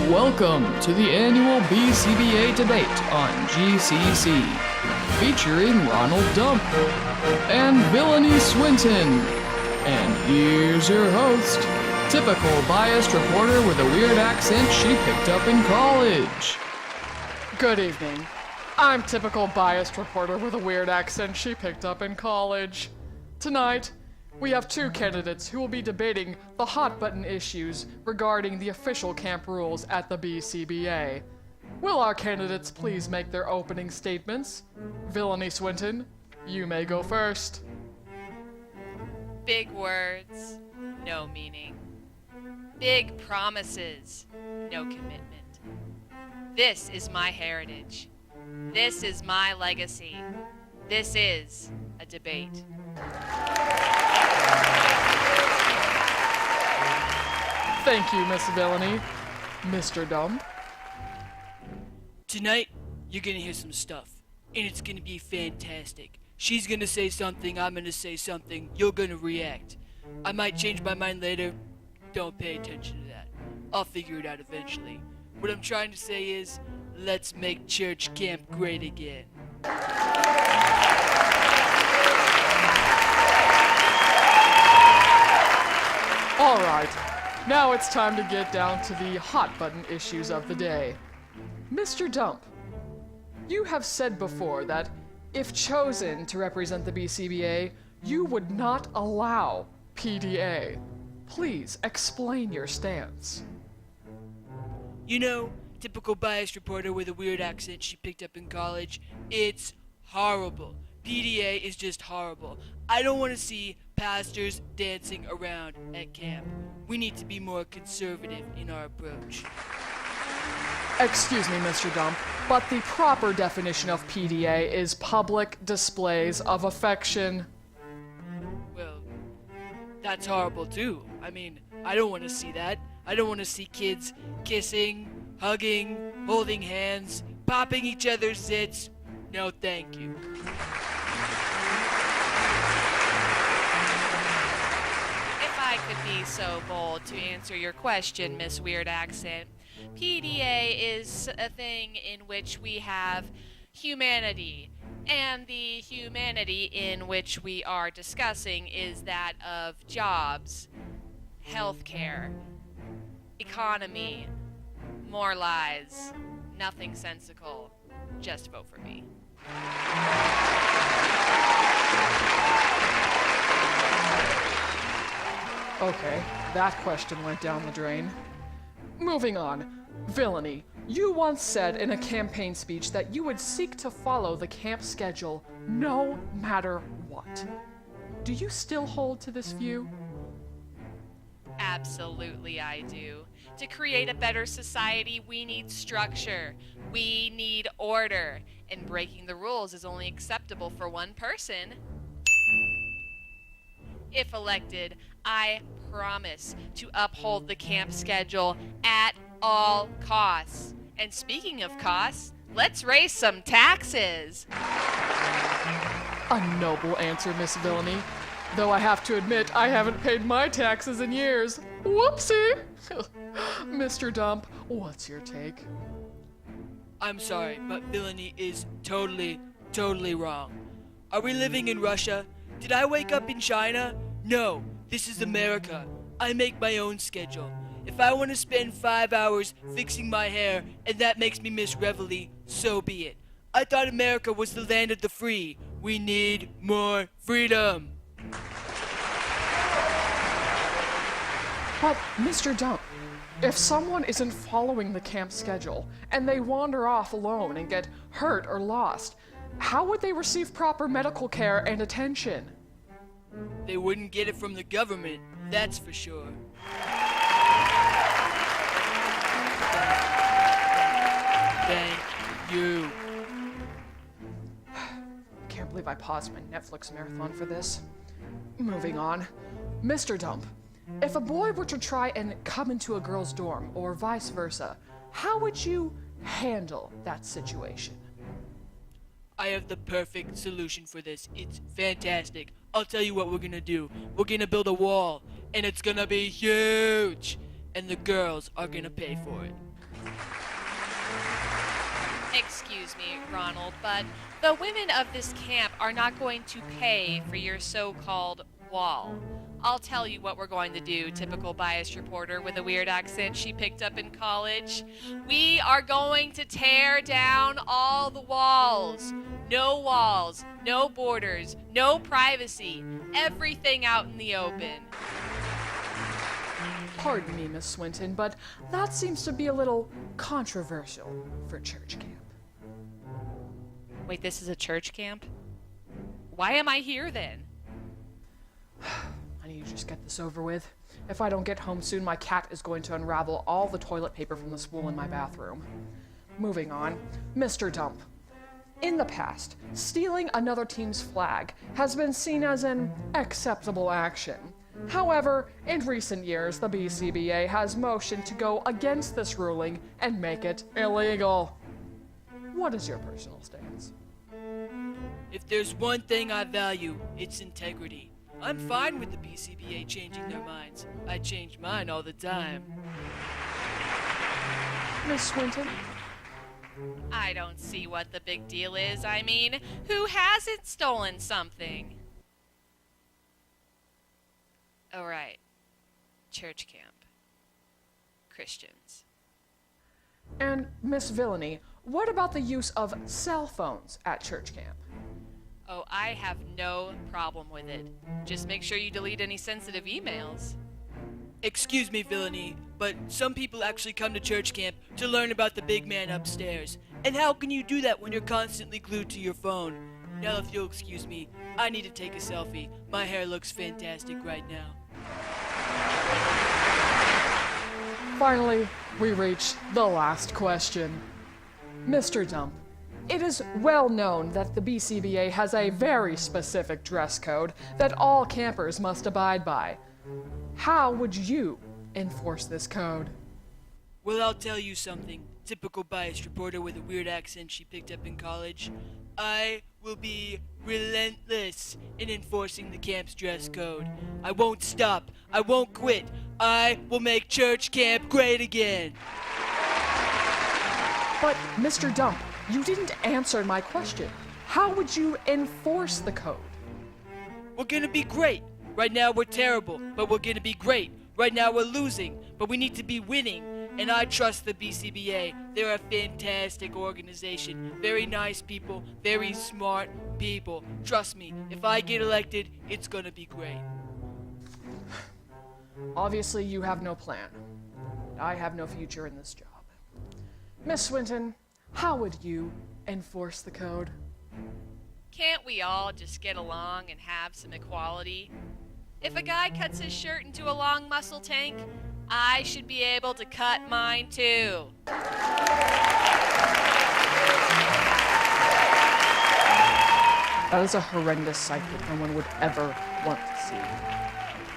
Welcome to the annual BCBA debate on GCC, featuring Ronald Dump and Villainy Swinton. And here's your host, typical biased reporter with a weird accent she picked up in college. Good evening. I'm typical biased reporter with a weird accent she picked up in college. Tonight, we have two candidates who will be debating the hot-button issues regarding the official camp rules at the BCBA. Will our candidates please make their opening statements? Villainy Swinton, you may go first. Big words, no meaning. Big promises, no commitment. This is my heritage. This is my legacy. This is a debate. Thank you, Miss Villainy. Mr. Dump? Tonight, you're gonna hear some stuff, and it's gonna be fantastic. She's gonna say something, I'm gonna say something, you're gonna react. I might change my mind later. Don't pay attention to that. I'll figure it out eventually. What I'm trying to say is, let's make church camp great again. Alright, now it's time to get down to the hot-button issues of the day. Mr. Dump, you have said before that if chosen to represent the BCBA, you would not allow PDA. Please explain your stance. You know, typical biased reporter with a weird accent she picked up in college, it's horrible. PDA is just horrible. I don't want to see pastors dancing around at camp. We need to be more conservative in our approach. Excuse me, Mr. Dump, but the proper definition of PDA is public displays of affection. Well, that's horrible too. I mean, I don't want to see that. I don't want to see kids kissing, hugging, holding hands, popping each other's zits. No, thank you. If I could be so bold to answer your question, Miss Weird Accent, PDA is a thing in which we have humanity, and the humanity in which we are discussing is that of jobs, healthcare, economy, more lies, nothing sensical. Just vote for me. Okay, that question went down the drain. Moving on. Villainy, you once said in a campaign speech that you would seek to follow the camp schedule no matter what. Do you still hold to this view? Absolutely I do. To create a better society, we need structure. We need order. And breaking the rules is only acceptable for one person. If elected, I promise to uphold the camp schedule at all costs. And speaking of costs, let's raise some taxes. A noble answer, Miss Villainy. Though I have to admit, I haven't paid my taxes in years. Whoopsie! Mr. Dump, what's your take? I'm sorry, but villainy is totally wrong. Are we living in Russia? Did I wake up in China? No, this is America. I make my own schedule. If I want to spend 5 hours fixing my hair and that makes me miss Reveille, so be it. I thought America was the land of the free. We need more freedom. But, Mr. Dump, if someone isn't following the camp schedule and they wander off alone and get hurt or lost, how would they receive proper medical care and attention? They wouldn't get it from the government, that's for sure. Thank you. Can't believe I paused my Netflix marathon for this. Moving on. Mr. Dump, if a boy were to try and come into a girl's dorm, or vice versa, how would you handle that situation? I have the perfect solution for this. It's fantastic. I'll tell you what we're gonna do. We're gonna build a wall, and it's gonna be huge. And the girls are gonna pay for it. Excuse me, Ronald, but the women of this camp are not going to pay for your so-called wall. I'll tell you what we're going to do, typical biased reporter with a weird accent she picked up in college. We are going to tear down all the walls. No walls, no borders, no privacy. Everything out in the open. Pardon me, Miss Swinton, but that seems to be a little controversial for church camp. Wait, this is a church camp? Why am I here then? I need to just get this over with. If I don't get home soon, my cat is going to unravel all the toilet paper from the spool in my bathroom. Moving on, Mr. Dump. In the past, stealing another team's flag has been seen as an acceptable action. However, in recent years, the BCBA has motioned to go against this ruling and make it illegal. What is your personal stance? If there's one thing I value, it's integrity. I'm fine with the BCBA changing their minds. I change mine all the time. Miss Swinton? I don't see what the big deal is. I mean, who hasn't stolen something? Oh, right. Church camp. Christians. And Miss Villainy, what about the use of cell phones at church camp? Oh, I have no problem with it. Just make sure you delete any sensitive emails. Excuse me, Villainy, but some people actually come to church camp to learn about the big man upstairs. And how can you do that when you're constantly glued to your phone? Now, if you'll excuse me, I need to take a selfie. My hair looks fantastic right now. Finally, we reach the last question. Mr. Dump, it is well known that the BCBA has a very specific dress code that all campers must abide by. How would you enforce this code? Well, I'll tell you something. Typical biased reporter with a weird accent she picked up in college. I will be relentless in enforcing the camp's dress code. I won't stop. I won't quit. I will make church camp great again. But, Mr. Dump, you didn't answer my question. How would you enforce the code? We're gonna be great. Right now we're terrible, but we're gonna be great. Right now we're losing, but we need to be winning. And I trust the BCBA. They're a fantastic organization. Very nice people, very smart people. Trust me, if I get elected, it's gonna be great. Obviously, you have no plan. I have no future in this job. Miss Swinton, how would you enforce the code? Can't we all just get along and have some equality? If a guy cuts his shirt into a long muscle tank, I should be able to cut mine too. That is a horrendous sight that no one would ever want to see.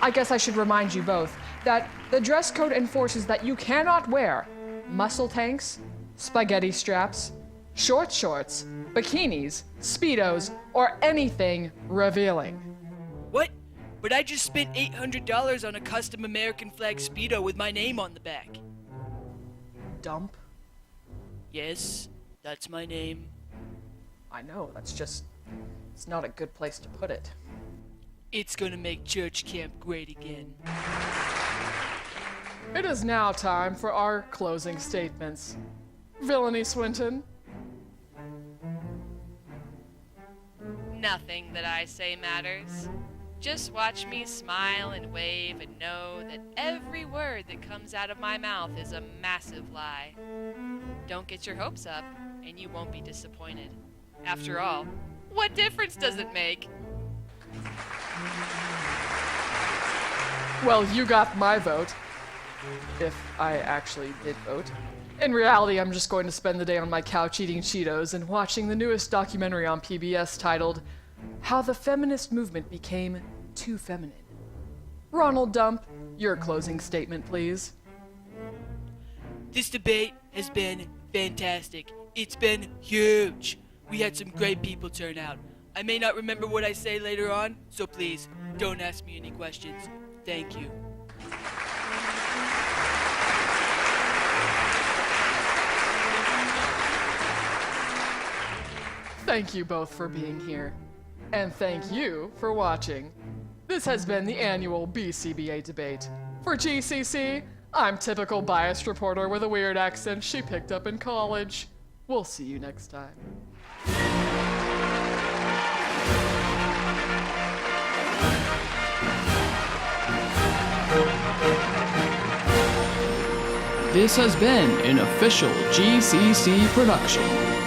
I guess I should remind you both that the dress code enforces that you cannot wear muscle tanks, spaghetti straps, short shorts, bikinis, Speedos, or anything revealing. What? But I just spent $800 on a custom American flag Speedo with my name on the back. Dump? Yes, that's my name. I know, it's not a good place to put it. It's gonna make church camp great again. It is now time for our closing statements. Villainy Swinton? Nothing that I say matters. Just watch me smile and wave and know that every word that comes out of my mouth is a massive lie. Don't get your hopes up, and you won't be disappointed. After all, what difference does it make? Well, you got my vote. If I actually did vote. In reality, I'm just going to spend the day on my couch eating Cheetos and watching the newest documentary on PBS titled How the Feminist Movement Became Too Feminine. Ronald Dump, your closing statement, please. This debate has been fantastic. It's been huge. We had some great people turn out. I may not remember what I say later on, so please, don't ask me any questions. Thank you. Thank you both for being here. And thank you for watching. This has been the annual BCBA debate. For GCC, I'm typical biased reporter with a weird accent she picked up in college. We'll see you next time. This has been an official GCC production.